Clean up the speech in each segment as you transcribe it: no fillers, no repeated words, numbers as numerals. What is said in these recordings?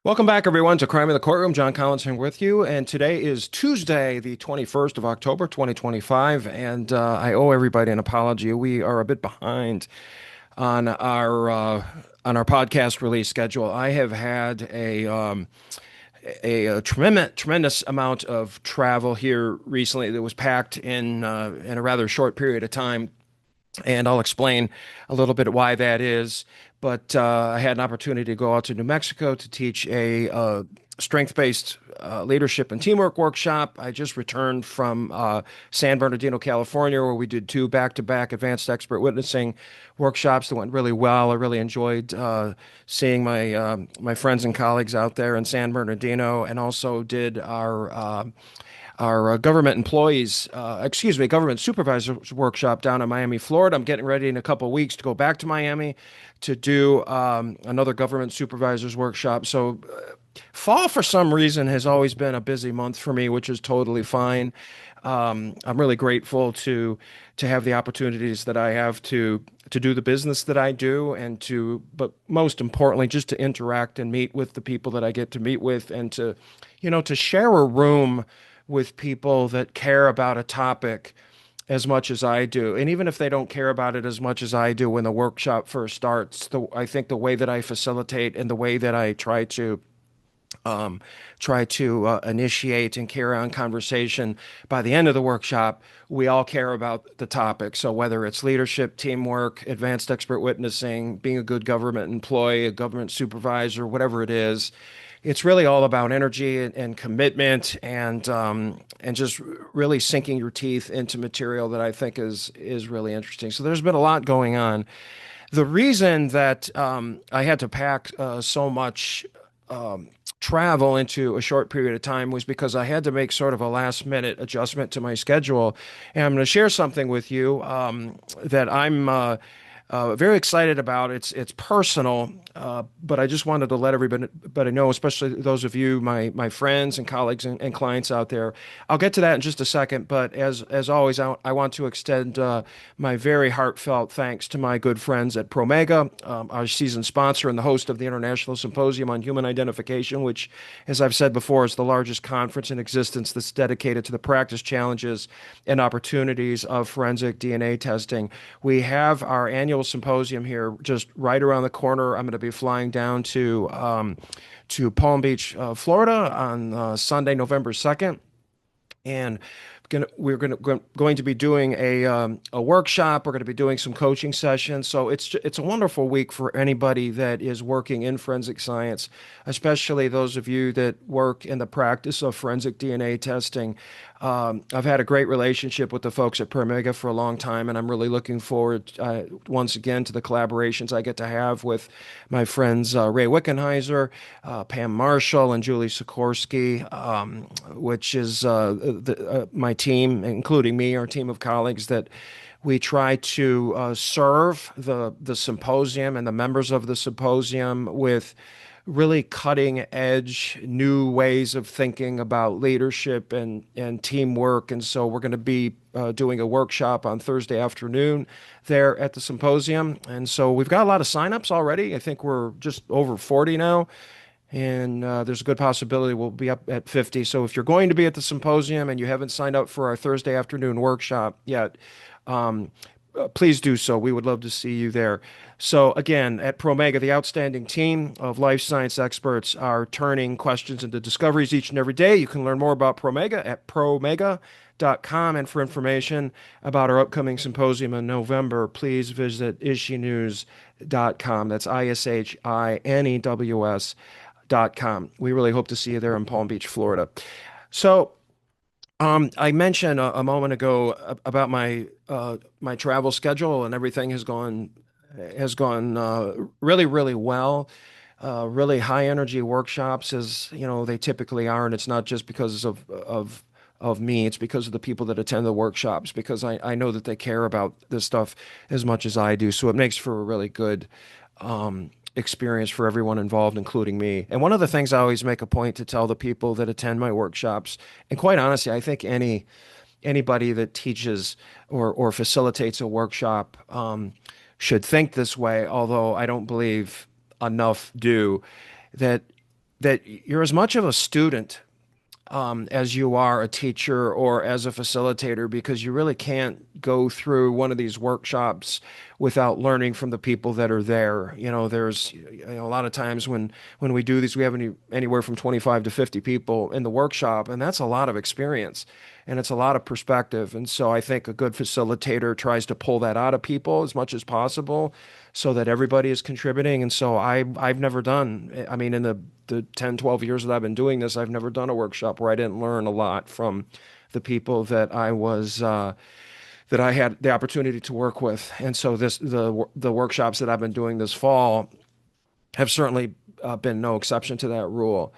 Welcome back, everyone, to Crime in the Courtroom. John Collins here with you, and today is Tuesday, the 21st of October, 2025, and I owe everybody an apology. We are a bit behind on our podcast release schedule. I have had a tremendous amount of travel here recently that was packed in a rather short period of time, and I'll explain a little bit why that is. But I had an opportunity to go out to New Mexico to teach a strength-based leadership and teamwork workshop. I just returned from San Bernardino, California, where we did two back-to-back advanced expert witnessing workshops that went really well. I really enjoyed seeing my friends and colleagues out there in San Bernardino, and also did our government employees, government supervisors workshop down in Miami, Florida. I'm getting ready in a couple of weeks to go back to Miami to do another government supervisors workshop. So, fall for some reason has always been a busy month for me, which is totally fine. I'm really grateful to have the opportunities that I have to do the business that I do, and but most importantly, just to interact and meet with the people that I get to meet with, and to share a room with people that care about a topic as much as I do. And even if they don't care about it as much as I do when the workshop first starts, I think the way that I facilitate and the way that I try to initiate and carry on conversation by the end of the workshop, we all care about the topic. So whether it's leadership, teamwork, advanced expert witnessing, being a good government employee, a government supervisor, whatever it is, it's really all about energy and commitment, and just really sinking your teeth into material that I think is really interesting. So there's been a lot going on. The reason that I had to pack so much travel into a short period of time was because I had to make sort of a last minute adjustment to my schedule. And I'm going to share something with you that I'm very excited about. It's personal, but I just wanted to let everybody know, especially those of you, my friends and colleagues and clients out there. I'll get to that in just a second, but as always, I want to extend my very heartfelt thanks to my good friends at Promega, our season sponsor and the host of the International Symposium on Human Identification, which, as I've said before, is the largest conference in existence that's dedicated to the practice challenges and opportunities of forensic DNA testing. We have our annual symposium here just right around the corner. I'm going to be flying down to Palm Beach, Florida on Sunday, November 2nd, and going to be doing a workshop. We're going to be doing some coaching sessions. So it's a wonderful week for anybody that is working in forensic science, especially those of you that work in the practice of forensic DNA testing. I've had a great relationship with the folks at Permega for a long time, and I'm really looking forward once again to the collaborations I get to have with my friends Ray Wickenheiser, Pam Marshall, and Julie Sikorsky, which is my team, including me, our team of colleagues that we try to serve the symposium and the members of the symposium with really cutting edge new ways of thinking about leadership and teamwork. And so we're going to be doing a workshop on Thursday afternoon there at the symposium. And so we've got a lot of signups already. I think we're just over 40 now. And there's a good possibility we'll be up at 50. So if you're going to be at the symposium and you haven't signed up for our Thursday afternoon workshop yet, please do so. We would love to see you there. So again, at Promega, the outstanding team of life science experts are turning questions into discoveries each and every day. You can learn more about Promega at promega.com. And for information about our upcoming symposium in November, please visit ishinews.com. That's ISHINEWS.com. We really hope to see you there in Palm Beach, Florida. So I mentioned a moment ago about my travel schedule, and everything has gone really well. Really high energy workshops, as you know they typically are, and it's not just because of me. It's because of the people that attend the workshops, because I know that they care about this stuff as much as I do. So it makes for a really good experience for everyone involved, including me. And one of the things I always make a point to tell the people that attend my workshops, and quite honestly, I think anybody that teaches or facilitates a workshop should think this way, although I don't believe enough do, that that you're as much of a student as you are a teacher or as a facilitator, because you really can't go through one of these workshops without learning from the people that are there. There's a lot of times when we do these, we have anywhere from 25 to 50 people in the workshop, and that's a lot of experience and it's a lot of perspective. And so I think a good facilitator tries to pull that out of people as much as possible so that everybody is contributing. And so I've never done, I mean, in the 10, 12 years that I've been doing this, I've never done a workshop where I didn't learn a lot from the people that I had the opportunity to work with. And so the workshops that I've been doing this fall have certainly been no exception to that rule.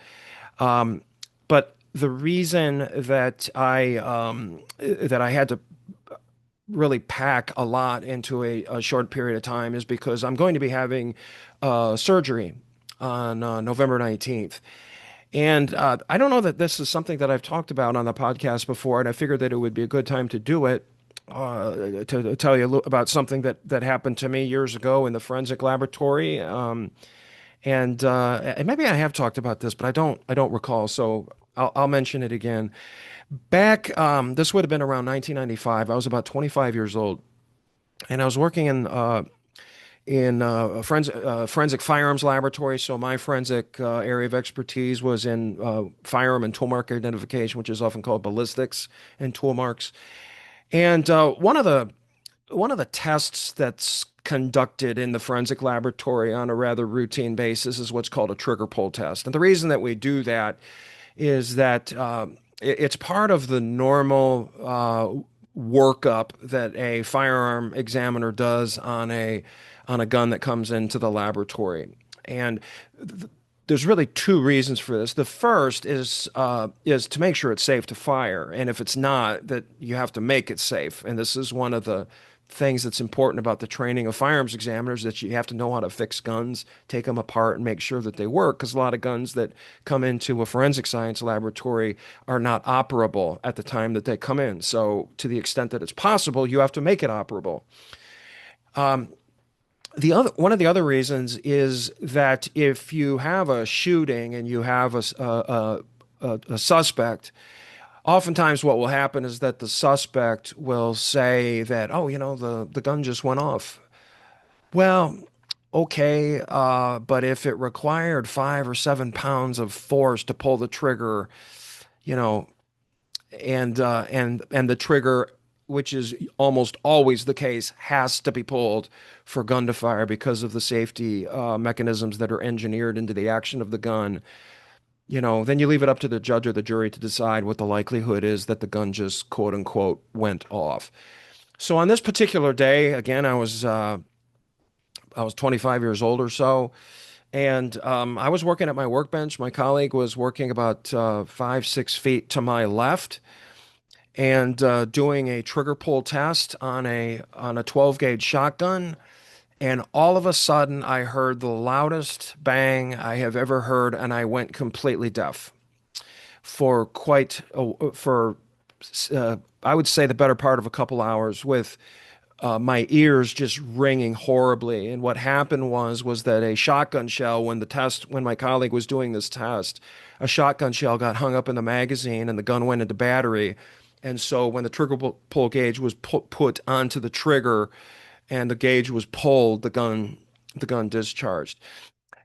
But the reason that I had to really pack a lot into a short period of time is because I'm going to be having surgery on November 19th. And I don't know that this is something that I've talked about on the podcast before, and I figured that it would be a good time to do it, to tell you about something that happened to me years ago in the forensic laboratory. And maybe I have talked about this, but I don't recall. So I'll mention it again. Back, this would have been around 1995. I was about 25 years old, and I was working in a forensic firearms laboratory. So my forensic area of expertise was in firearm and tool mark identification, which is often called ballistics and tool marks. And one of the tests that's conducted in the forensic laboratory on a rather routine basis is what's called a trigger pull test. And the reason that we do that is that it's part of the normal workup that a firearm examiner does on a gun that comes into the laboratory. And there's really two reasons for this. The first is to make sure it's safe to fire, and if it's not, that you have to make it safe. And this is one of the things that's important about the training of firearms examiners, that you have to know how to fix guns, take them apart, and make sure that they work. Because a lot of guns that come into a forensic science laboratory are not operable at the time that they come in. So, to the extent that it's possible, you have to make it operable. The other one of the other reasons is that if you have a shooting and you have a suspect, oftentimes what will happen is that the suspect will say that, oh, the gun just went off. Well, okay, but if it required 5 or 7 pounds of force to pull the trigger, you know, and the trigger, which is almost always the case, has to be pulled for gun to fire because of the safety mechanisms that are engineered into the action of the gun. Then you leave it up to the judge or the jury to decide what the likelihood is that the gun just quote unquote went off. So on this particular day, again, I was 25 years old or so, and I was working at my workbench. My colleague was working about 5, 6 feet to my left, and doing a trigger pull test on a 12 gauge shotgun. And all of a sudden, I heard the loudest bang I have ever heard, and I went completely deaf for I would say the better part of a couple hours, with my ears just ringing horribly. And what happened was that a shotgun shell, when my colleague was doing this test, a shotgun shell got hung up in the magazine, and the gun went into battery. And so when the trigger pull gauge was put onto the trigger and the gauge was pulled, the gun discharged.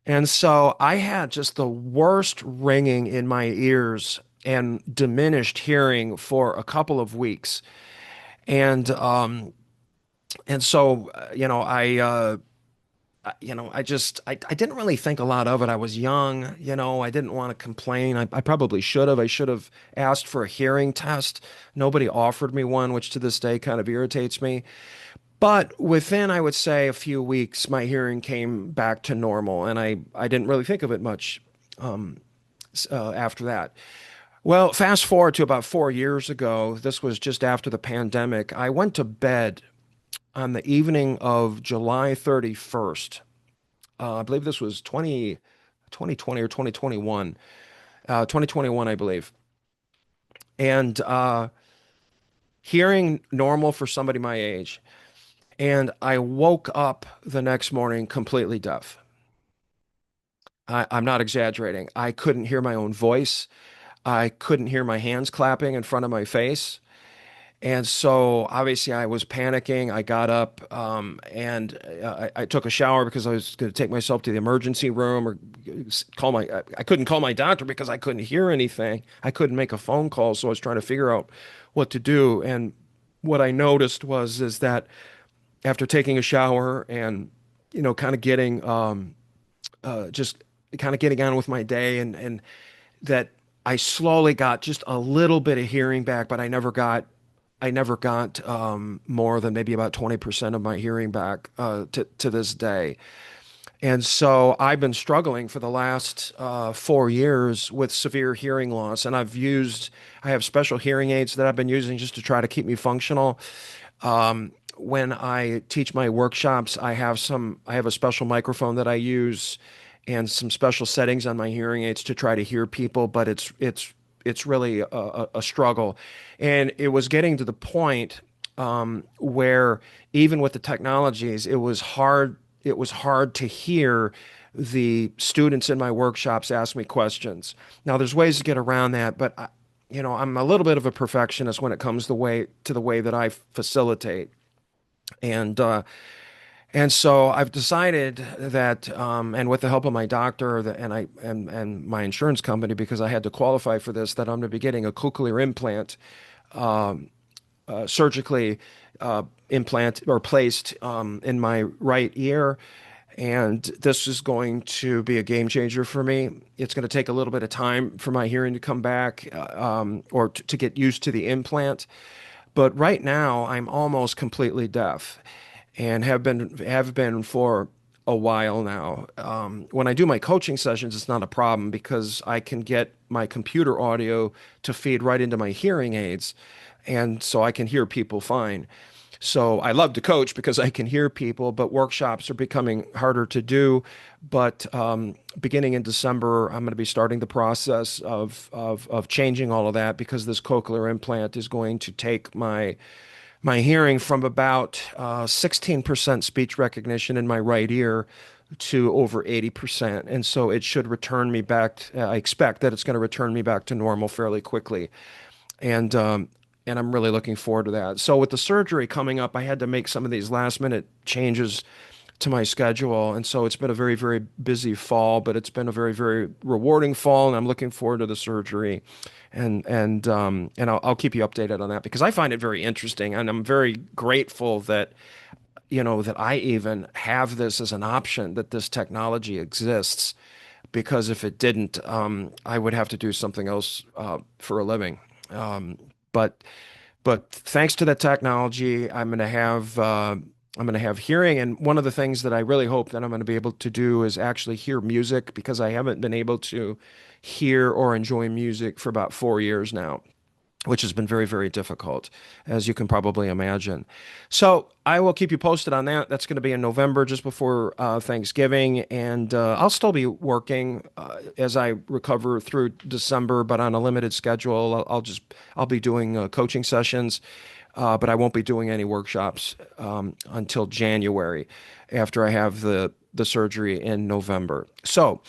And so I had just the worst ringing in my ears and diminished hearing for a couple of weeks. And so I didn't really think a lot of it. I was young, I didn't want to complain. I probably should have. I should have asked for a hearing test. Nobody offered me one, which to this day kind of irritates me. But within, I would say, a few weeks, my hearing came back to normal, and I didn't really think of it much after that. Well, fast forward to about 4 years ago. This was just after the pandemic. I went to bed on the evening of July 31st. I believe this was 2020 or 2021. 2021, I believe. And hearing normal for somebody my age. And I woke up the next morning completely deaf. I'm not exaggerating. I couldn't hear my own voice. I couldn't hear my hands clapping in front of my face. And so obviously I was panicking. I got up and I took a shower because I was going to take myself to the emergency room or call my, I couldn't call my doctor because I couldn't hear anything. I couldn't make a phone call. So I was trying to figure out what to do. And what I noticed was, is that after taking a shower and, kind of getting, just kind of getting on with my day and that I slowly got just a little bit of hearing back, but I never got more than maybe about 20% of my hearing back to this day. And so I've been struggling for the last 4 years with severe hearing loss, and I have special hearing aids that I've been using just to try to keep me functional. When I teach my workshops, I have a special microphone that I use and some special settings on my hearing aids to try to hear people, but it's really a struggle. And it was getting to the point where even with the technologies, it was hard to hear the students in my workshops ask me questions. Now, there's ways to get around that, but I'm a little bit of a perfectionist when it comes to the way that I facilitate. And and so I've decided that, and with the help of my doctor and my insurance company, because I had to qualify for this, that I'm going to be getting a cochlear implant, surgically implant or placed in my right ear. And this is going to be a game changer for me. It's going to take a little bit of time for my hearing to come back, or to get used to the implant. But right now, I'm almost completely deaf and have been for a while now. When I do my coaching sessions, it's not a problem because I can get my computer audio to feed right into my hearing aids, and so I can hear people fine. So I love to coach because I can hear people, but workshops are becoming harder to do. But beginning in December, I'm going to be starting the process of changing all of that because this cochlear implant is going to take my hearing from about 16% speech recognition in my right ear to over 80%. And so it should return me back. I expect that it's going to return me back to normal fairly quickly. And um, and I'm really looking forward to that. So with the surgery coming up, I had to make some of these last minute changes to my schedule. And so it's been a very, very busy fall, but it's been a very, very rewarding fall, and I'm looking forward to the surgery. And I'll keep you updated on that because I find it very interesting, and I'm very grateful that that I even have this as an option, that this technology exists. Because if it didn't, I would have to do something else for a living. Um, but but thanks to that technology, I'm going to have hearing. And one of the things that I really hope that I'm going to be able to do is actually hear music because I haven't been able to hear or enjoy music for about 4 years now, which has been very, very difficult, as you can probably imagine. So I will keep you posted on that. That's going to be in November, just before Thanksgiving, and I'll still be working as I recover through December, but on a limited schedule. I'll be doing coaching sessions, but I won't be doing any workshops until January, after I have the surgery in November. So.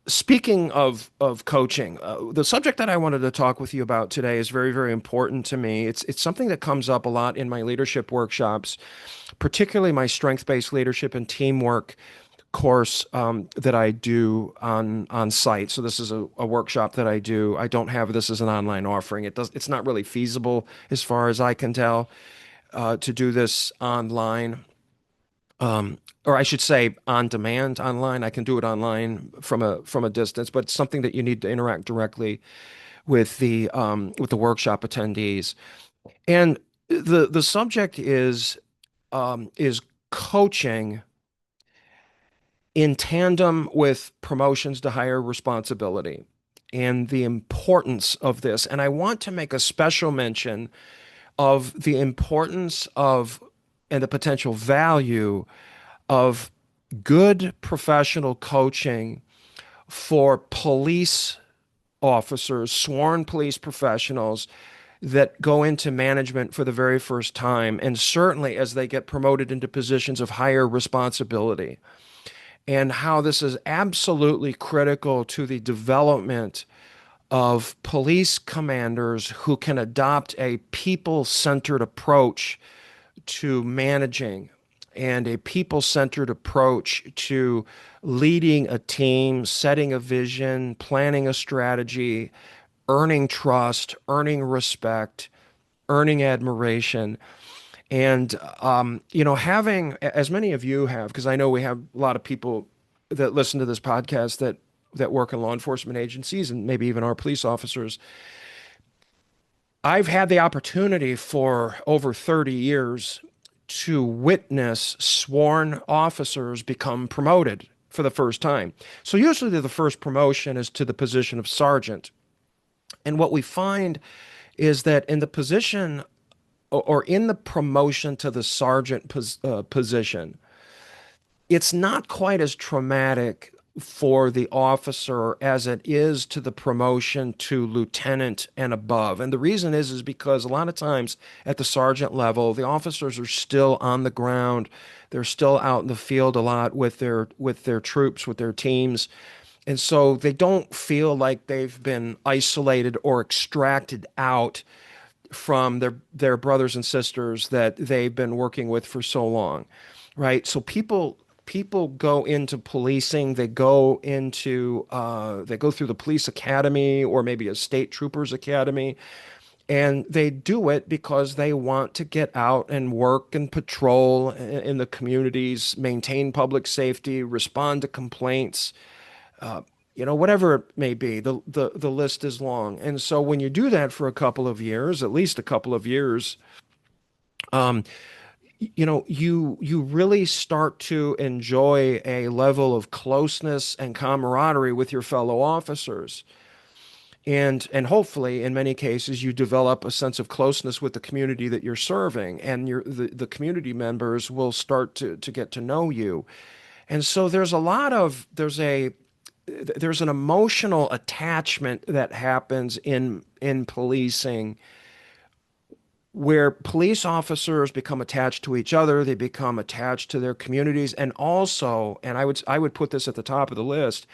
Speaking of coaching, the subject that I wanted to talk with you about today is very, very important to me. It's something that comes up a lot in my leadership workshops, particularly my strength-based leadership and teamwork course that I do on site. So this is a workshop that I do. I don't have this as an online offering. It's not really feasible as far as I can tell to do this online, or I should say on demand online. I can do it online from a distance, but it's something that you need to interact directly with the workshop attendees. And the subject is coaching in tandem with promotions to higher responsibility and the importance of this. And I want to make a special mention of the importance of and the potential value of good professional coaching for police officers, sworn police professionals that go into management for the very first time, and certainly as they get promoted into positions of higher responsibility. and how this is absolutely critical to the development of police commanders who can adopt a people-centered approach to managing and a people-centered approach to leading a team, setting a vision, planning a strategy, earning trust, earning respect, earning admiration. And, having, as many of you have, because I know we have a lot of people that listen to this podcast that work in law enforcement agencies and maybe even our police officers. I've had the opportunity for over 30 years to witness sworn officers become promoted for the first time. So usually the first promotion is to the position of sergeant. And what we find is that in the position or in the promotion to the sergeant position, it's not quite as traumatic for the officer as it is to the promotion to lieutenant and above. And the reason is because a lot of times at the sergeant level, the officers are still on the ground. They're still out in the field a lot with their troops, with their teams. And so they don't feel like they've been isolated or extracted out from their brothers and sisters that they've been working with for so long, right? So people go into policing. They go through the police academy or maybe a state troopers academy, and they do it because they want to get out and work and patrol in the communities, maintain public safety, respond to complaints, whatever it may be. The list is long. And so when you do that for a couple of years, at least a couple of years, you really start to enjoy a level of closeness and camaraderie with your fellow officers. And hopefully, in many cases, you develop a sense of closeness with the community that you're serving, and the community members will start to get to know you. And so there's an emotional attachment that happens in policing where police officers become attached to each other, they become attached to their communities, and also, and I would put this at the top of the list,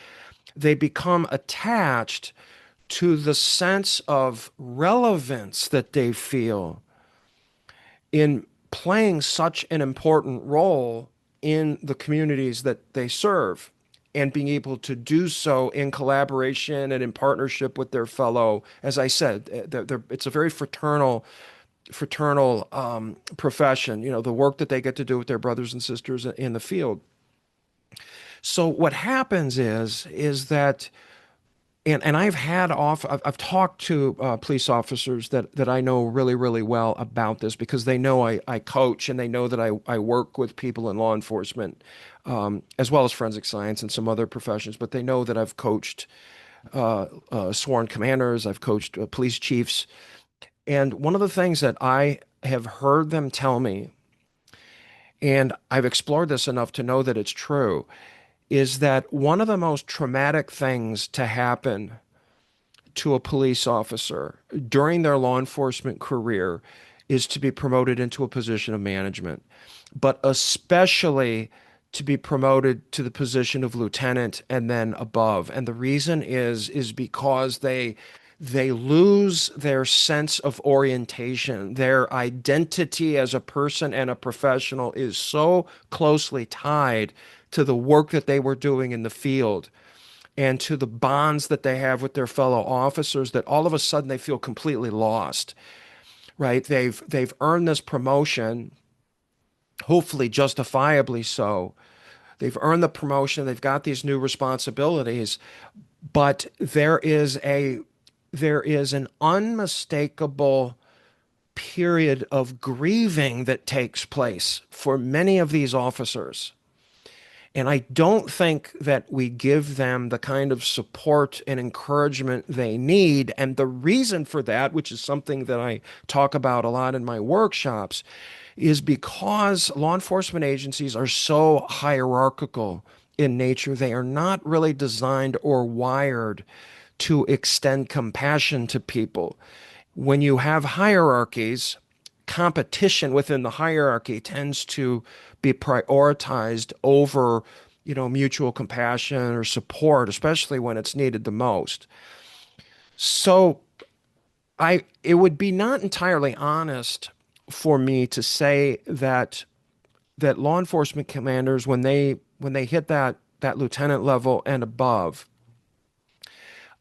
they become attached to the sense of relevance that they feel in playing such an important role in the communities that they serve and being able to do so in collaboration and in partnership with their fellow, as I said, it's a very fraternal profession, the work that they get to do with their brothers and sisters in the field. So what happens is that, and I've talked to police officers that I know really, really well about this because they know I coach and they know that I work with people in law enforcement, as well as forensic science and some other professions, but they know that I've coached sworn commanders, I've coached police chiefs. And one of the things that I have heard them tell me, and I've explored this enough to know that it's true, is that one of the most traumatic things to happen to a police officer during their law enforcement career is to be promoted into a position of management, but especially to be promoted to the position of lieutenant and then above. And the reason is because they lose their sense of orientation. Their identity as a person and a professional is so closely tied to the work that they were doing in the field and to the bonds that they have with their fellow officers that all of a sudden they feel completely lost, right? They've earned this promotion, hopefully justifiably so. They've earned the promotion, they've got these new responsibilities, but there is an unmistakable period of grieving that takes place for many of these officers. And I don't think that we give them the kind of support and encouragement they need. And the reason for that, which is something that I talk about a lot in my workshops, is because law enforcement agencies are so hierarchical in nature. They are not really designed or wired to extend compassion to people. When you have hierarchies, competition within the hierarchy tends to be prioritized over mutual compassion or support, especially when it's needed the most. So it would be not entirely honest for me to say that law enforcement commanders, when they hit that lieutenant level and above,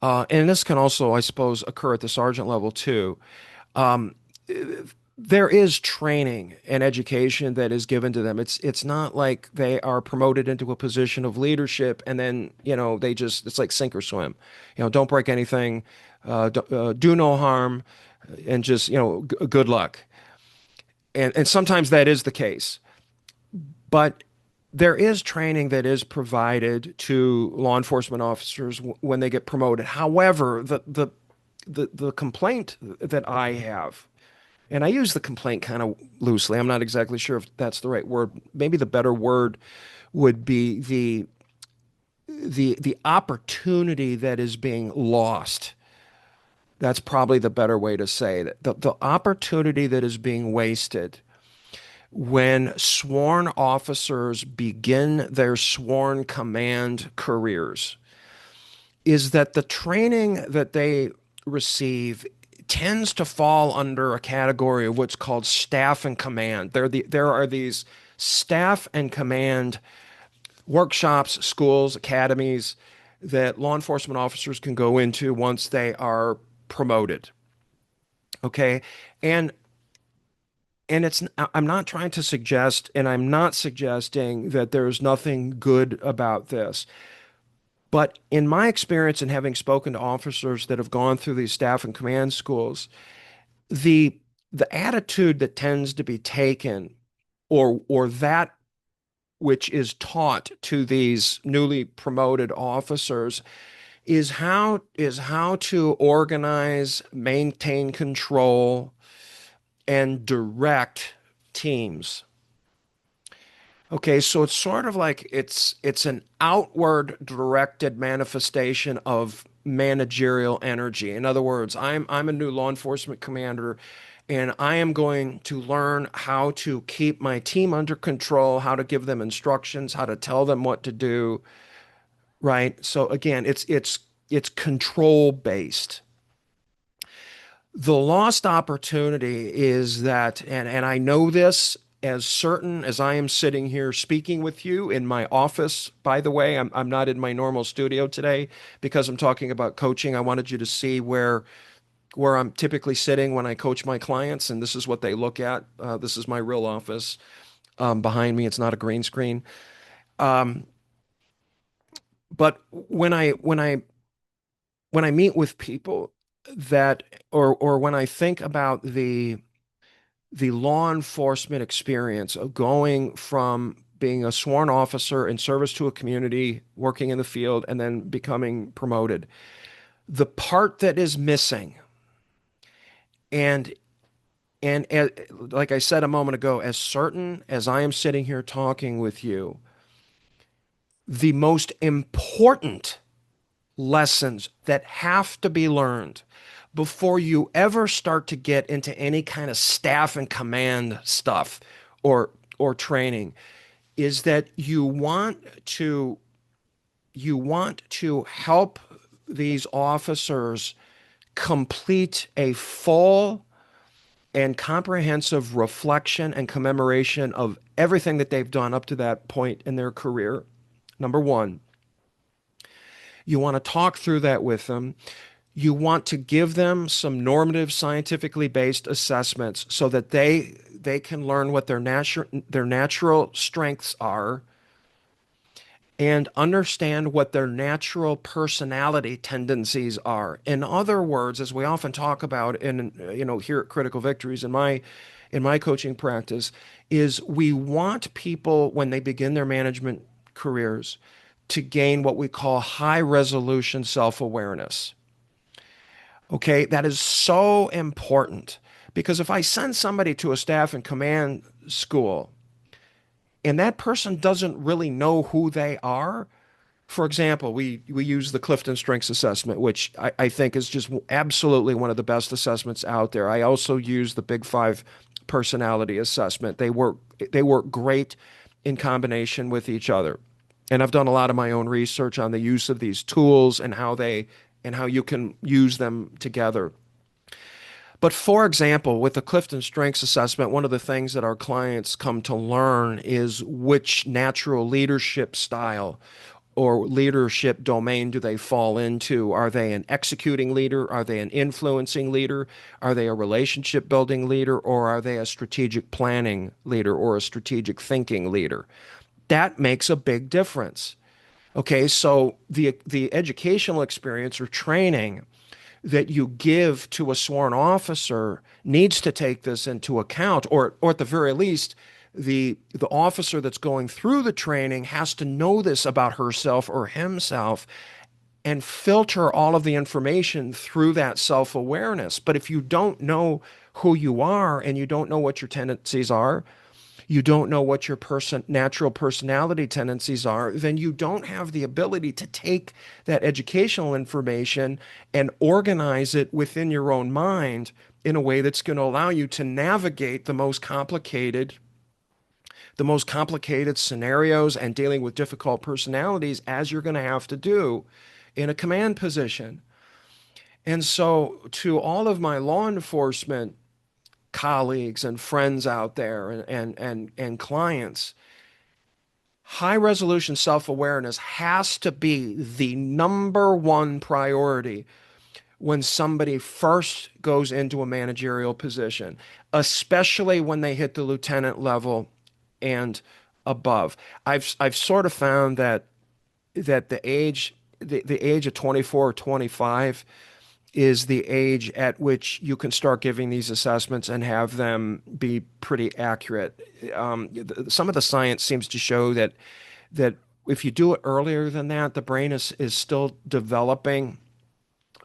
and this can also, I suppose, occur at the sergeant level too. Um, there is training and education that is given to them. It's not like they are promoted into a position of leadership and then they just it's like sink or swim. Don't break anything, do no harm, and just good luck. And sometimes that is the case, but there is training that is provided to law enforcement officers when they get promoted. However, the complaint that I have, and I use the complaint kind of loosely. I'm not exactly sure if that's the right word. Maybe the better word would be the opportunity that is being lost. That's probably the better way to say that. The opportunity that is being wasted when sworn officers begin their sworn command careers is that the training that they receive tends to fall under a category of what's called staff and command. There are these staff and command workshops, schools, academies that law enforcement officers can go into once they are promoted. Okay. And I'm not trying to suggest, and I'm not suggesting that there's nothing good about this. But in my experience and having spoken to officers that have gone through these staff and command schools, the the attitude that tends to be taken, or that which is taught to these newly promoted officers, is how to organize, maintain control, and direct teams. Okay, so it's sort of like it's an outward directed manifestation of managerial energy. In other words, I'm a new law enforcement commander, and I am going to learn how to keep my team under control, how to give them instructions, how to tell them what to do, right? So again, it's control based. The lost opportunity is that, and I know this as certain as I am sitting here speaking with you in my office. By the way, I'm not in my normal studio today because I'm talking about coaching. I wanted you to see where I'm typically sitting when I coach my clients, and this is what they look at. This is my real office. Behind me, it's not a green screen. Um, but when I meet with people that, or when I think about the law enforcement experience of going from being a sworn officer in service to a community, working in the field, and then becoming promoted, the part that is missing, and like I said a moment ago, as certain as I am sitting here talking with you, the most important lessons that have to be learned before you ever start to get into any kind of staff and command stuff or training is that you want to help these officers complete a full and comprehensive reflection and commemoration of everything that they've done up to that point in their career. Number one, you want to talk through that with them. You want to give them some normative, scientifically based assessments so that they can learn what their natural strengths are and understand what their natural personality tendencies are. In other words, as we often talk about here at Critical Victories in my coaching practice, is we want people when they begin their management careers to gain what we call high resolution self-awareness. Okay, that is so important because if I send somebody to a staff and command school and that person doesn't really know who they are, for example, we use the Clifton Strengths Assessment, which I think is just absolutely one of the best assessments out there. I also use the Big Five personality assessment. They work great in combination with each other. And I've done a lot of my own research on the use of these tools and how you can use them together. But for example, with the Clifton Strengths Assessment, one of the things that our clients come to learn is which natural leadership style or leadership domain do they fall into? Are they an executing leader? Are they an influencing leader? Are they a relationship building leader? Or are they a strategic planning leader or a strategic thinking leader? That makes a big difference. Okay, so the educational experience or training that you give to a sworn officer needs to take this into account, or at the very least, the officer that's going through the training has to know this about herself or himself and filter all of the information through that self-awareness. But if you don't know who you are and you don't know what your tendencies are, you don't know what your natural personality tendencies are, then you don't have the ability to take that educational information and organize it within your own mind in a way that's going to allow you to navigate the most complicated scenarios and dealing with difficult personalities as you're going to have to do in a command position. And so to all of my law enforcement colleagues and friends out there and clients, high resolution self awareness has to be the number one priority when somebody first goes into a managerial position, especially when they hit the lieutenant level and above. I've sort of found that the age of 24 or 25 is the age at which you can start giving these assessments and have them be pretty accurate. Some of the science seems to show that if you do it earlier than that, the brain is still developing.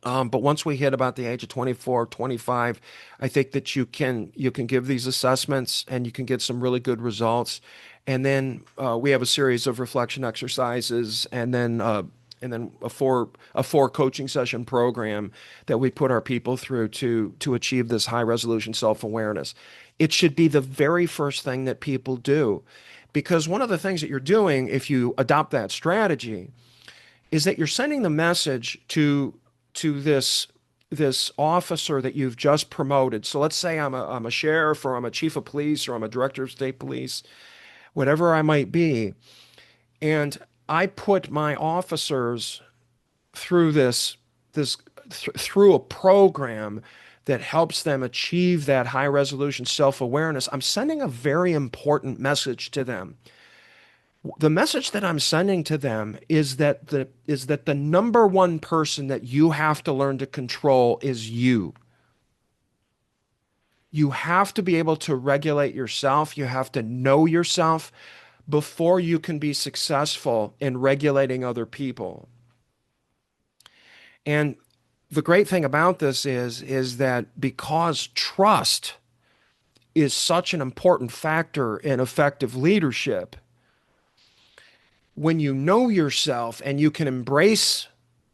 But once we hit about the age of 24, 25, I think that you can give these assessments and you can get some really good results. And then we have a series of reflection exercises, and then a four coaching session program that we put our people through to achieve this high resolution self-awareness. It should be the very first thing that people do, because one of the things that you're doing if you adopt that strategy is that you're sending the message to this officer that you've just promoted. So let's say I'm a sheriff, or I'm a chief of police, or I'm a director of state police, whatever I might be, and I put my officers through through a program that helps them achieve that high resolution self-awareness. I'm sending a very important message to them. The message that I'm sending to them is that the number one person that you have to learn to control is you. You have to be able to regulate yourself. You have to know yourself before you can be successful in regulating other people. And the great thing about this is that because trust is such an important factor in effective leadership, when you know yourself and you can embrace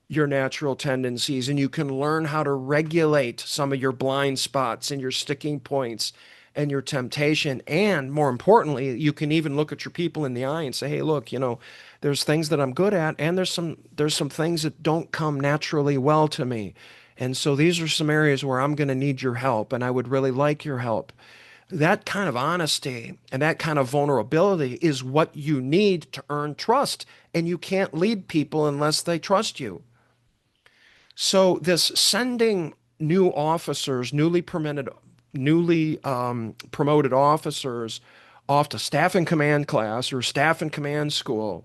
your natural tendencies and you can learn how to regulate some of your blind spots and your sticking points and your temptation, and more importantly, you can even look at your people in the eye and say, hey, look, there's things that I'm good at, and there's some things that don't come naturally well to me. And so these are some areas where I'm going to need your help, and I would really like your help. That kind of honesty and that kind of vulnerability is what you need to earn trust. And you can't lead people unless they trust you. So this sending new officers, newly promoted officers off to staff and command class or staff and command school,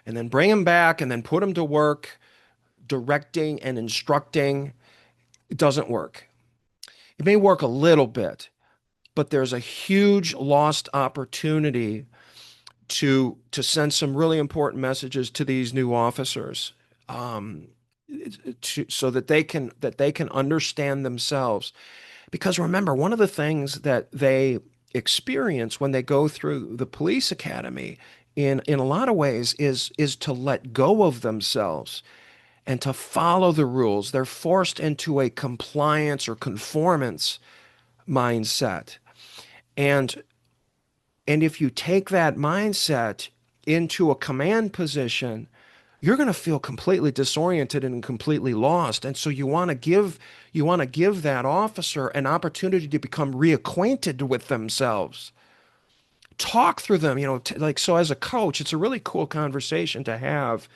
and then bring them back and then put them to work directing and instructing, it doesn't work. It may work a little bit, but there's a huge lost opportunity to send some really important messages to these new officers, um, so that they can understand themselves. Because remember, one of the things that they experience when they go through the police academy, in a lot of ways, is to let go of themselves and to follow the rules. They're forced into a compliance or conformance mindset. And and if you take that mindset into a command position, you're going to feel completely disoriented and completely lost. And so you want to give that officer an opportunity to become reacquainted with themselves. Talk through them, like so as a coach, it's a really cool conversation to have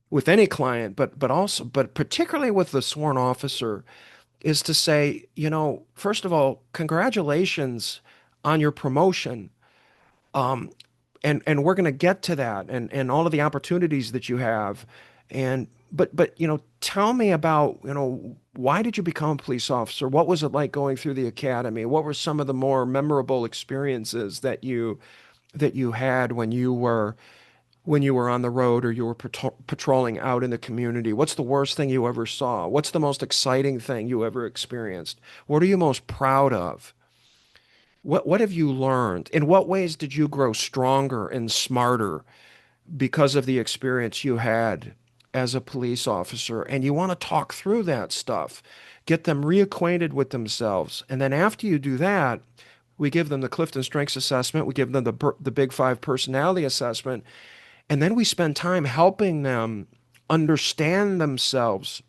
with any client, but particularly with the sworn officer, is to say, first of all, congratulations on your promotion. And we're going to get to that and all of the opportunities that you have. And but tell me about, why did you become a police officer? What was it like going through the academy? What were some of the more memorable experiences that you had when you were on the road or you were patrolling out in the community? What's the worst thing you ever saw? What's the most exciting thing you ever experienced? What are you most proud of? What have you learned? In what ways did you grow stronger and smarter because of the experience you had as a police officer? And you want to talk through that stuff, get them reacquainted with themselves. And then after you do that, we give them the Clifton Strengths Assessment, we give them the Big Five Personality Assessment, and then we spend time helping them understand themselves,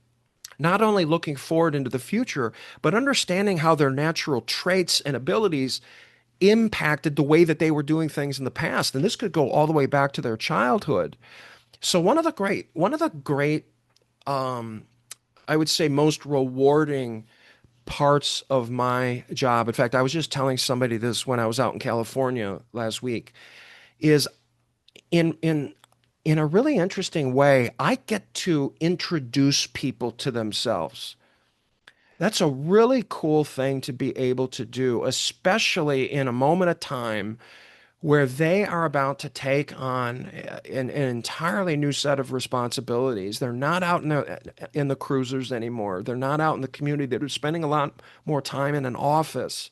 not only looking forward into the future, but understanding how their natural traits and abilities impacted the way that they were doing things in the past. And this could go all the way back to their childhood. So one of the great, I would say most rewarding parts of my job, in fact, I was just telling somebody this when I was out in California last week, is in a really interesting way, I get to introduce people to themselves. That's a really cool thing to be able to do, especially in a moment of time where they are about to take on an entirely new set of responsibilities. They're not out in the cruisers anymore. They're not out in the community. They're spending a lot more time in an office,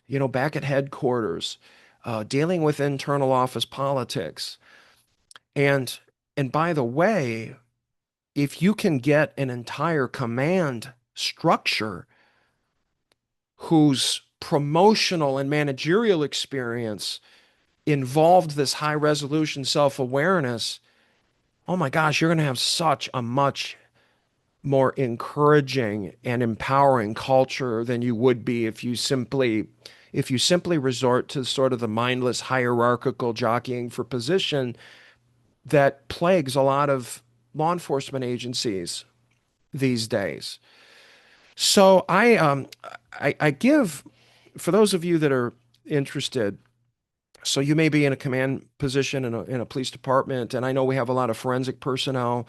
back at headquarters, dealing with internal office politics. And and by the way, if you can get an entire command structure whose promotional and managerial experience involved this high resolution self-awareness, oh my gosh, you're going to have such a much more encouraging and empowering culture than you would be if you simply resort to sort of the mindless hierarchical jockeying for position that plagues a lot of law enforcement agencies these days. So I give, for those of you that are interested, so you may be in a command position in a police department, and I know we have a lot of forensic personnel,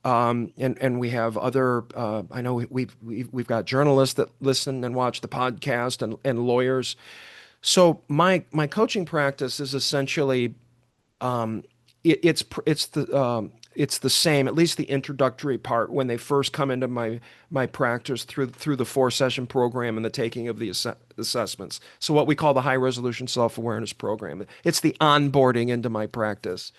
and we have other. I know we've got journalists that listen and watch the podcast, and lawyers. So my coaching practice is essentially, um, it's the same, at least the introductory part when they first come into my practice through the 4 session program and the taking of the assessments. So what we call the high resolution self-awareness program. It's the onboarding into my practice.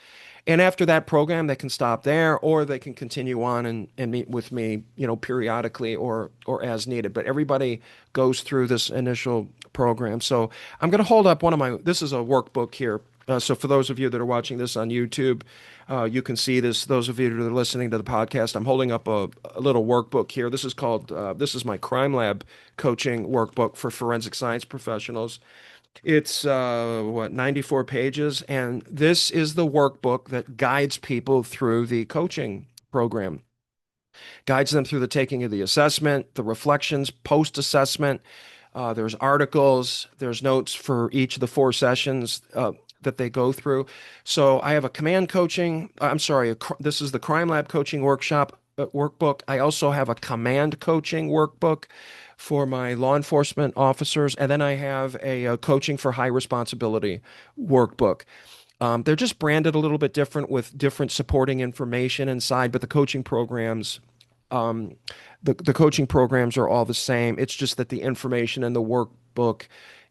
And after that program, they can stop there or they can continue on and meet with me, periodically or as needed. But everybody goes through this initial program. So I'm going to hold up this is a workbook here. So for those of you that are watching this on YouTube, you can see this. Those of you that are listening to the podcast, I'm holding up a little workbook here. This is my crime lab coaching workbook for forensic science professionals. It's 94 pages, and this is the workbook that guides people through the coaching program, guides them through the taking of the assessment, the reflections, post-assessment. There's articles, there's notes for each of the 4 sessions that they go through. So I have a command coaching, I'm sorry, this is the crime lab coaching workbook. I also have a command coaching workbook for my law enforcement officers. And then I have a coaching for high responsibility workbook. They're just branded a little bit different with different supporting information inside, but um, the coaching programs are all the same. It's just that the information in the workbook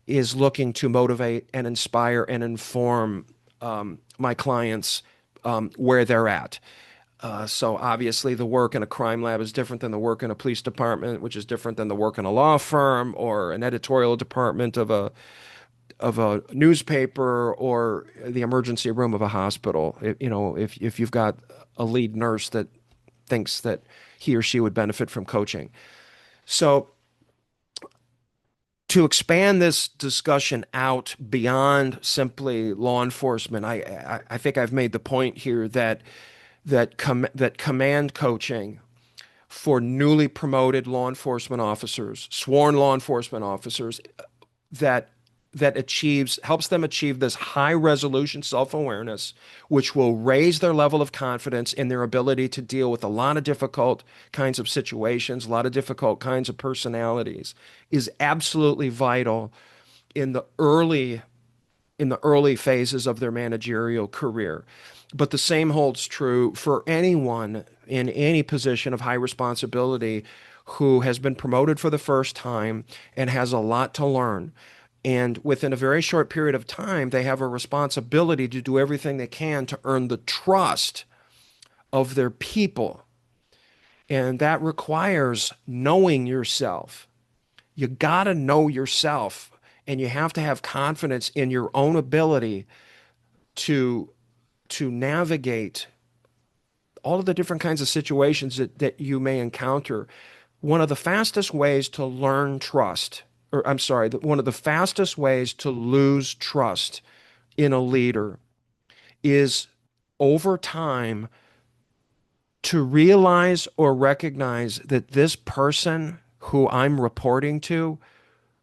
is looking to motivate and inspire and inform my clients where they're at. So obviously the work in a crime lab is different than the work in a police department, which is different than the work in a law firm or an editorial department of a newspaper or the emergency room of a hospital. If you've got a lead nurse that thinks that he or she would benefit from coaching. So to expand this discussion out beyond simply law enforcement, I think I've made the point here that command coaching for newly promoted law enforcement officers, sworn law enforcement officers, that helps them achieve this high resolution self-awareness, which will raise their level of confidence in their ability to deal with a lot of difficult kinds of situations, a lot of difficult kinds of personalities, is absolutely vital in the early phases of their managerial career. But the same holds true for anyone in any position of high responsibility who has been promoted for the first time and has a lot to learn. And within a very short period of time, they have a responsibility to do everything they can to earn the trust of their people. And that requires knowing yourself. You got to know yourself, and you have to have confidence in your own ability to navigate all of the different kinds of situations that you may encounter. One of the fastest ways to learn trust, or I'm sorry, one of the fastest ways to lose trust in a leader is over time to realize or recognize that this person who I'm reporting to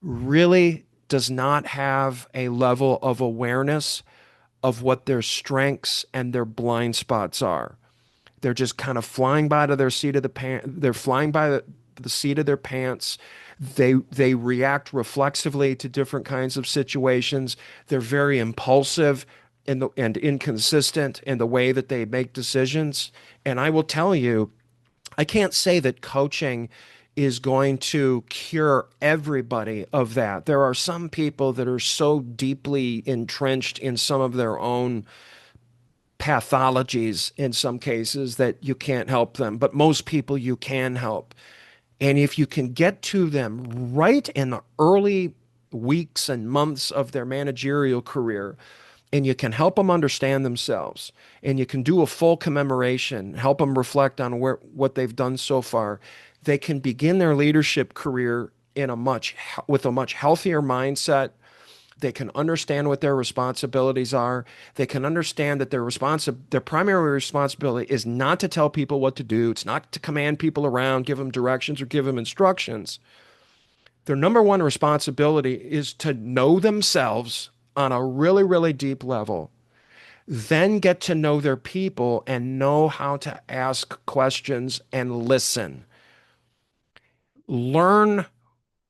really does not have a level of awareness of what their strengths and their blind spots are. They're just kind of flying by to their seat of the pants. They're flying by the seat of their pants. They react reflexively to different kinds of situations. They're very impulsive and inconsistent in the way that they make decisions. And I will tell you, I can't say that coaching is going to cure everybody of that. There are some people that are so deeply entrenched in some of their own pathologies in some cases that you can't help them, but most people you can help. And if you can get to them right in the early weeks and months of their managerial career, and you can help them understand themselves, and you can do a full commemoration, help them reflect on what they've done so far, they can begin their leadership career with a much healthier mindset. They can understand what their responsibilities are. They can understand that their primary responsibility is not to tell people what to do. It's not to command people around, give them directions, or give them instructions. Their number one responsibility is to know themselves on a really, really deep level, then get to know their people and know how to ask questions and listen. Learn,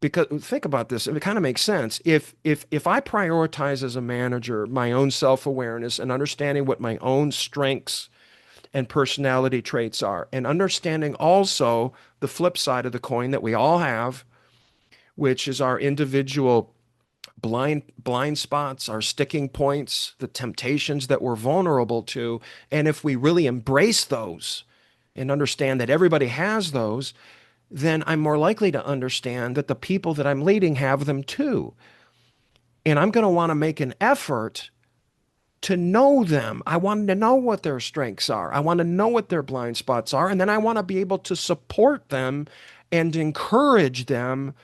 because think about this, it kind of makes sense. If I prioritize as a manager my own self-awareness and understanding what my own strengths and personality traits are, and understanding also the flip side of the coin that we all have, which is our individual blind spots, our sticking points, the temptations that we're vulnerable to, and if we really embrace those and understand that everybody has those, then I'm more likely to understand that the people that I'm leading have them too. And I'm going to want to make an effort to know them. I want to know what their strengths are. I want to know what their blind spots are. And then I want to be able to support them and encourage them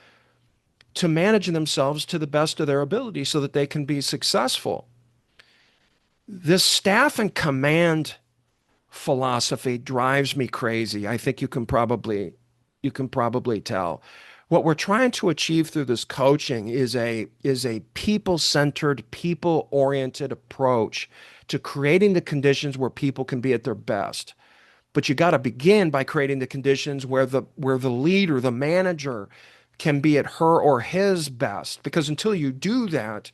to manage themselves to the best of their ability so that they can be successful. This staff and command philosophy drives me crazy. I think you can probably tell. What we're trying to achieve through this coaching is a people-centered, people-oriented approach to creating the conditions where people can be at their best. But you got to begin by creating the conditions where the leader, the manager, can be at her or his best. Because until you do that,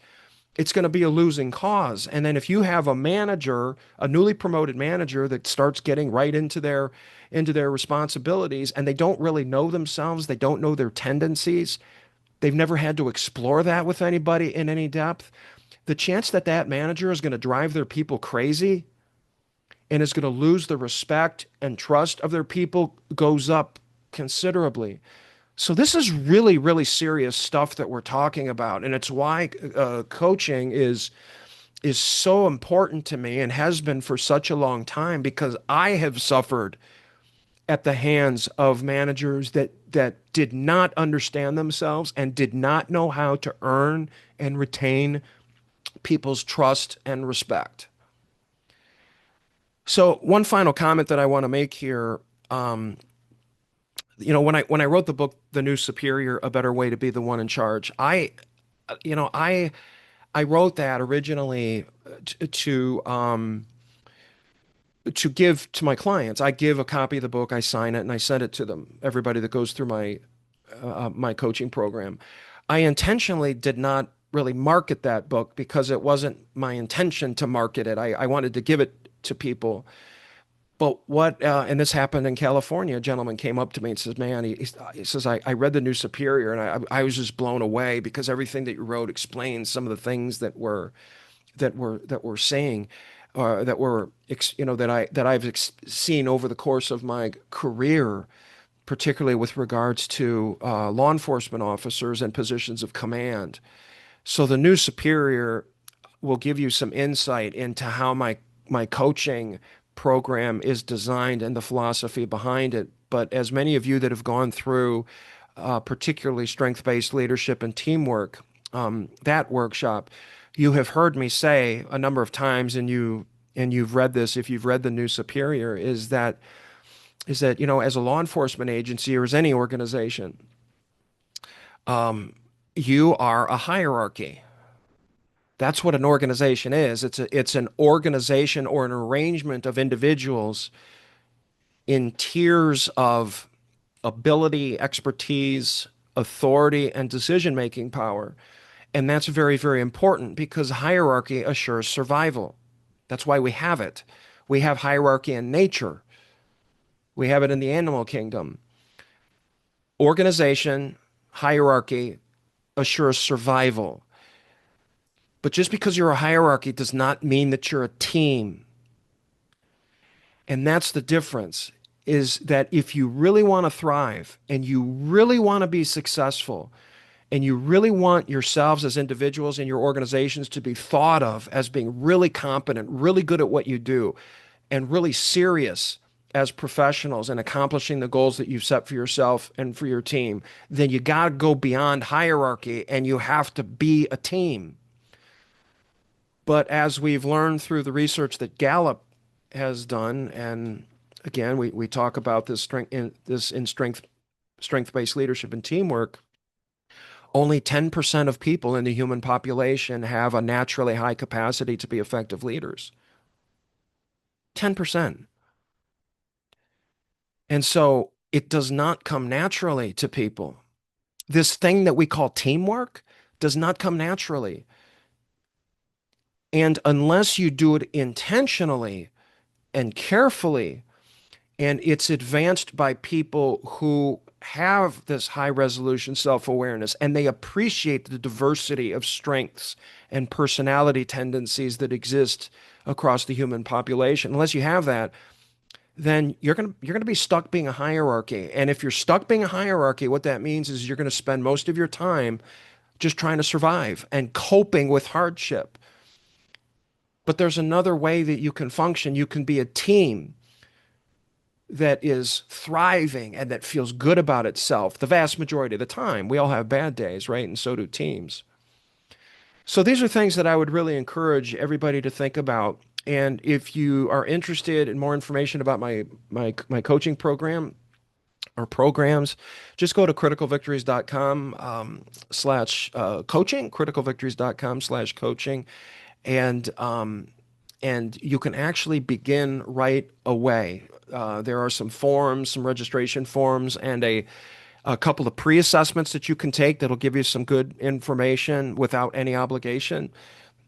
it's going to be a losing cause. And then if you have a manager, a newly promoted manager that starts getting right into their responsibilities and they don't really know themselves, they don't know their tendencies, they've never had to explore that with anybody in any depth, the chance that that manager is going to drive their people crazy and is going to lose the respect and trust of their people goes up considerably. So this is really, really serious stuff that we're talking about, and it's why coaching is so important to me and has been for such a long time because I have suffered at the hands of managers that did not understand themselves and did not know how to earn and retain people's trust and respect. So one final comment that I want to make here, when I wrote the book, The New Superior, A Better Way to Be the One in Charge, you know, I wrote that originally to give to my clients. I give a copy of the book, I sign it, and I send it to them. Everybody that goes through my coaching program. I intentionally did not really market that book because it wasn't my intention to market it. I wanted to give it to people. But and this happened in California. A gentleman came up to me and says, "Man," he says, I read The New Superior and I was just blown away because everything that you wrote explains some of the things that we're saying, that were, that I've seen over the course of my career, particularly with regards to law enforcement officers and positions of command. So the new superior will give you some insight into how my coaching program is designed and the philosophy behind it. But as many of you that have gone through particularly strength-based leadership and teamwork, that workshop, you have heard me say a number of times, and you've read this if you've read The New Superior, is that as a law enforcement agency or as any organization, you are a hierarchy. That's what an organization is. It's an organization or an arrangement of individuals in tiers of ability, expertise, authority, and decision-making power. And that's very, very important because hierarchy assures survival. That's why we have it. We have hierarchy in nature. We have it in the animal kingdom. Organization, hierarchy assures survival. But just because you're a hierarchy does not mean that you're a team. And that's the difference, is that if you really want to thrive and you really want to be successful and you really want yourselves as individuals and your organizations to be thought of as being really competent, really good at what you do, and really serious as professionals in accomplishing the goals that you've set for yourself and for your team, then you got to go beyond hierarchy and you have to be a team. But as we've learned through the research that Gallup has done, and again, we talk about this in strength-based leadership and teamwork, only 10% of people in the human population have a naturally high capacity to be effective leaders. 10%. And so it does not come naturally to people. This thing that we call teamwork does not come naturally. And unless you do it intentionally and carefully, and it's advanced by people who have this high resolution self-awareness and they appreciate the diversity of strengths and personality tendencies that exist across the human population. Unless you have that, then you're going to be stuck being a hierarchy. And if you're stuck being a hierarchy, what that means is you're going to spend most of your time just trying to survive and coping with hardship. But there's another way that you can function. You can be a team that is thriving and that feels good about itself the vast majority of the time. We all have bad days, right? And so do teams. So these are things that I would really encourage everybody to think about. And if you are interested in more information about my coaching program or programs, just go to criticalvictories.com slash coaching, criticalvictories.com slash coaching. And you can actually begin right away. There are some forms, some registration forms, and a couple of pre-assessments that you can take that'll give you some good information without any obligation.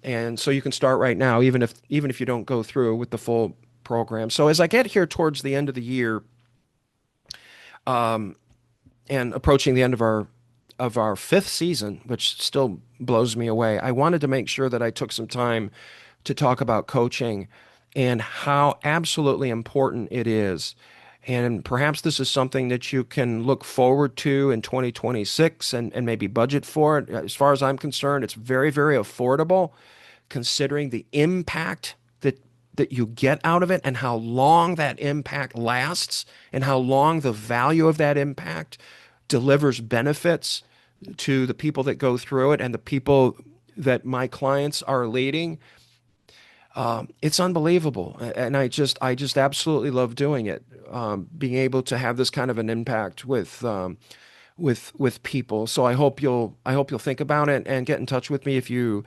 And so you can start right now, even if you don't go through with the full program. So as I get here towards the end of the year, and approaching the end of our fifth season, which still blows me away, I wanted to make sure that I took some time to talk about coaching and how absolutely important it is. And perhaps this is something that you can look forward to in 2026 and maybe budget for it. As far as I'm concerned, it's very, very affordable considering the impact that you get out of it and how long that impact lasts and how long the value of that impact delivers benefits to the people that go through it and the people that my clients are leading. It's unbelievable, and I just absolutely love doing it. Being able to have this kind of an impact with people. So I hope you'll think about it and get in touch with me if you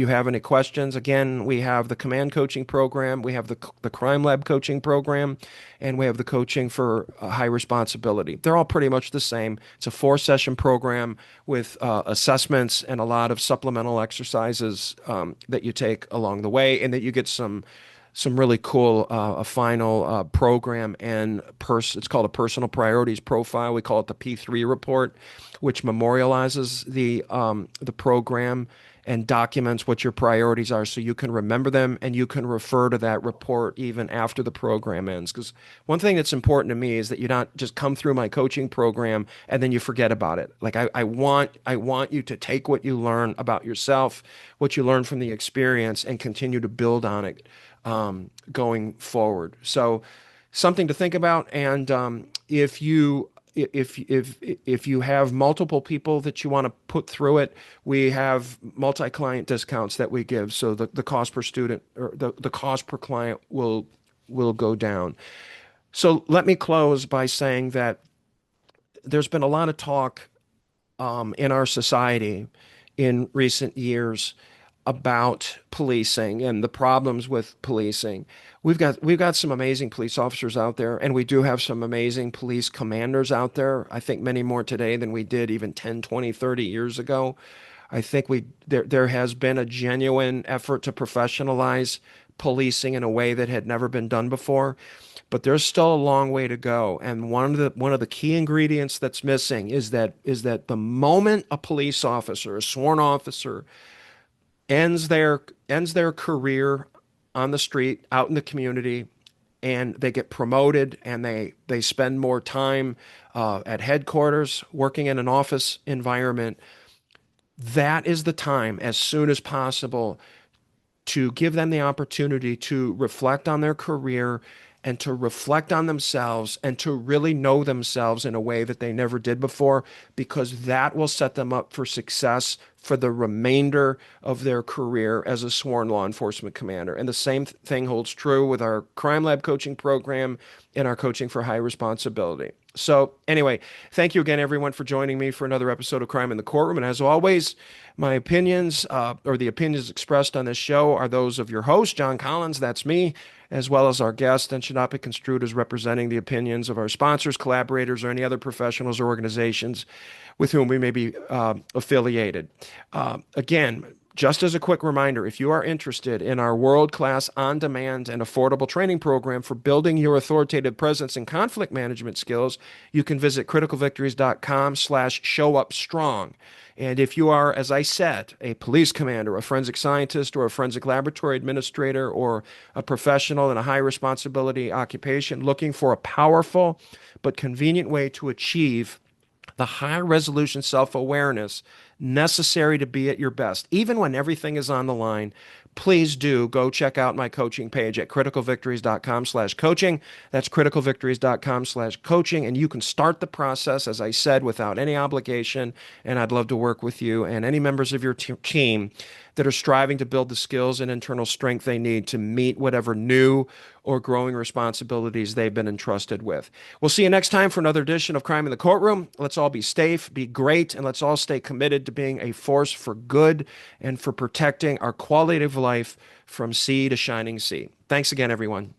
have any questions. Again, we have the command coaching program, we have the crime lab coaching program, and we have the coaching for high responsibility. They're all pretty much the same. It's a 4-session program with assessments and a lot of supplemental exercises that you take along the way, and that you get some really cool a final program and it's called a personal priorities profile. We call it the P3 report, which memorializes the program and documents what your priorities are so you can remember them and you can refer to that report even after the program ends. Because one thing that's important to me is that you not just come through my coaching program and then you forget about it. Like I want you to take what you learn about yourself, what you learn from the experience, and continue to build on it going forward. So something to think about. And if you have multiple people that you want to put through it, we have multi-client discounts that we give. So the cost per student or the cost per client will go down. So let me close by saying that there's been a lot of talk in our society in recent years about policing and the problems with policing. We've got some amazing police officers out there, and we do have some amazing police commanders out there. I think many more today than we did even 10, 20, 30 years ago. I think there has been a genuine effort to professionalize policing in a way that had never been done before. But there's still a long way to go. And one of the key ingredients that's missing is that the moment a police officer, a sworn officer, ends their career on the street, out in the community, and they get promoted and they spend more time at headquarters, working in an office environment. That is the time, as soon as possible, to give them the opportunity to reflect on their career and to reflect on themselves and to really know themselves in a way that they never did before, because that will set them up for success for the remainder of their career as a sworn law enforcement commander. And the same thing holds true with our crime lab coaching program and our coaching for high responsibility. So anyway, thank you again, everyone, for joining me for another episode of Crime in the Courtroom. And as always, my opinions or the opinions expressed on this show are those of your host, John Collins, that's me, as well as our guest, and should not be construed as representing the opinions of our sponsors, collaborators, or any other professionals or organizations with whom we may be affiliated. Again, just as a quick reminder, if you are interested in our world-class, on-demand, and affordable training program for building your authoritative presence and conflict management skills, you can visit criticalvictories.com/showupstrong. And if you are, as I said, a police commander, a forensic scientist, or a forensic laboratory administrator, or a professional in a high responsibility occupation looking for a powerful but convenient way to achieve the high resolution self-awareness necessary to be at your best, even when everything is on the line, please do go check out my coaching page at criticalvictories.com/coaching. That's criticalvictories.com/coaching. And you can start the process, as I said, without any obligation. And I'd love to work with you and any members of your team that are striving to build the skills and internal strength they need to meet whatever new or growing responsibilities they've been entrusted with. We'll see you next time for another edition of Crime in the Courtroom. Let's all be safe, be great, and let's all stay committed to being a force for good and for protecting our quality of life from sea to shining sea. Thanks again, everyone.